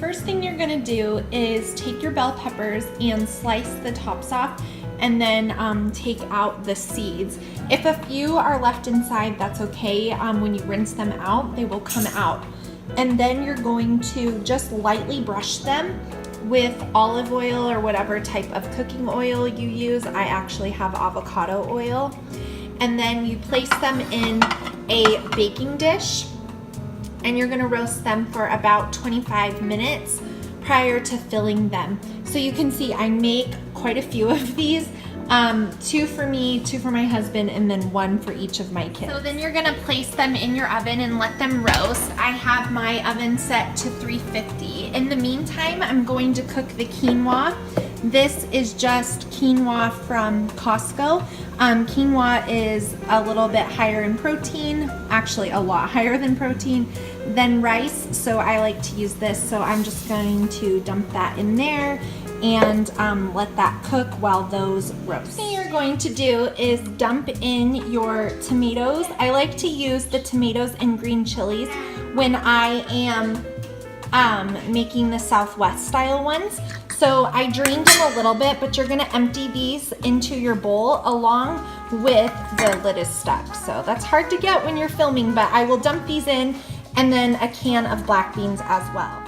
first thing you're gonna do is take your bell peppers and slice the tops off, and then take out the seeds. If a few are left inside, that's okay. When you rinse them out, they will come out. And then you're going to just lightly brush them with olive oil or whatever type of cooking oil you use. I actually have avocado oil. And then you place them in a baking dish, and you're gonna roast them for about 25 minutes prior to filling them. So you can see I make quite a few of these, 2 for me, 2 for my husband, and then 1 for each of my kids. So then you're gonna place them in your oven and let them roast. I have my oven set to 350. In the meantime, I'm going to cook the quinoa. This is just quinoa from Costco. Quinoa is a little bit higher in protein, actually a lot higher than protein than rice, so I like to use this. So I'm just going to dump that in there and let that cook while those roast. What you're going to do is dump in your tomatoes. I like to use the tomatoes and green chilies when I am making the Southwest style ones. So I drained them a little bit, but you're gonna empty these into your bowl along with the lid is stuck. So that's hard to get when you're filming, but I will dump these in, and then a can of black beans as well.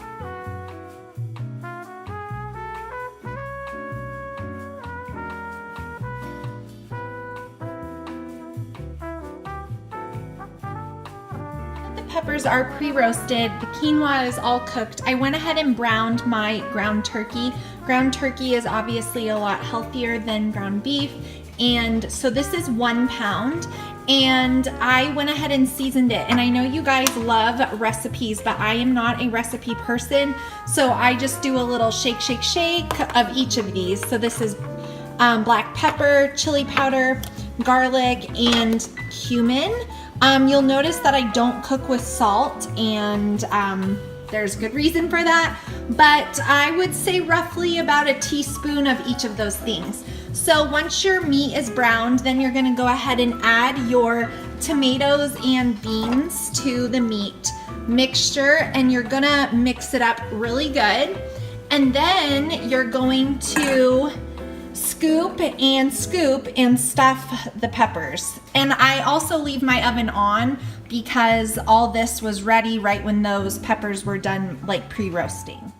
Peppers are pre-roasted, the quinoa is all cooked. I went ahead and browned my ground turkey. Ground turkey is obviously a lot healthier than ground beef, and so this is 1 pound, and I went ahead and seasoned it. And I know you guys love recipes, but I am not a recipe person, so I just do a little shake, shake, shake of each of these. So this is black pepper, chili powder, garlic, and cumin. You'll notice that I don't cook with salt, and there's good reason for that, but I would say roughly about a teaspoon of each of those things. So once your meat is browned, then you're gonna go ahead and add your tomatoes and beans to the meat mixture, and you're gonna mix it up really good. And then you're going to scoop and stuff the peppers. And I also leave my oven on because all this was ready right when those peppers were done, like pre-roasting.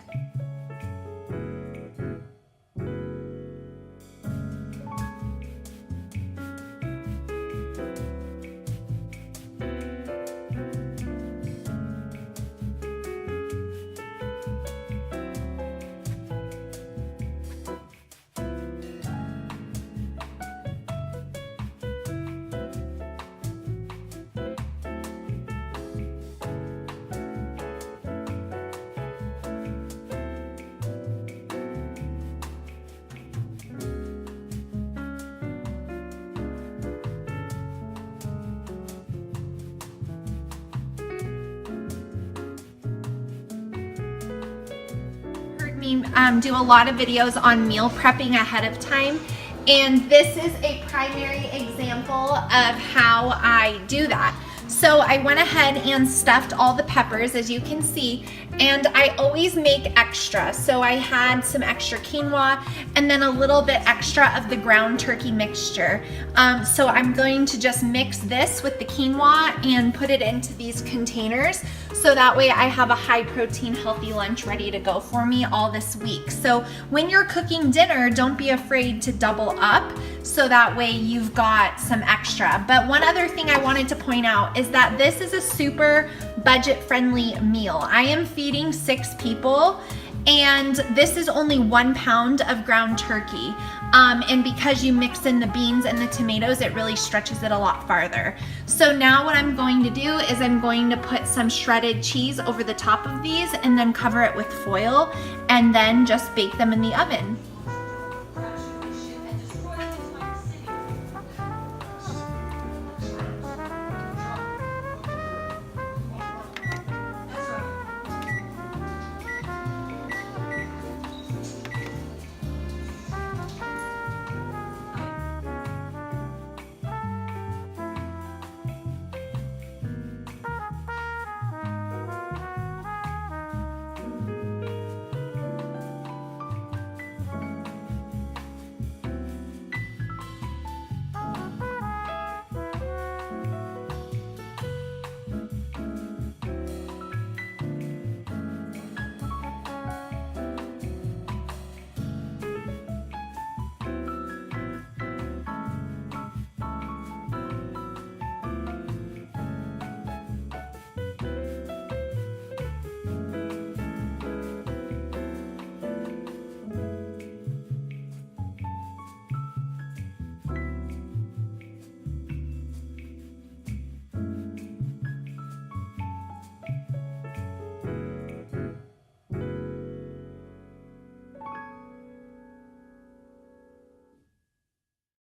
Do a lot of videos on meal prepping ahead of time, and this is a primary example of how I do that. So I went ahead and stuffed all the peppers, as you can see, and I always make extra. So I had some extra quinoa and then a little bit extra of the ground turkey mixture. So I'm going to just mix this with the quinoa and put it into these containers, so that way I have a high protein healthy lunch ready to go for me all this week. So when you're cooking dinner, don't be afraid to double up, so that way you've got some extra. But one other thing I wanted to point out is that this is a super budget friendly meal. I am feeding 6 people, and this is only 1 pound of ground turkey. And because you mix in the beans and the tomatoes, it really stretches it a lot farther. So now what I'm going to do is I'm going to put some shredded cheese over the top of these and then cover it with foil and then just bake them in the oven.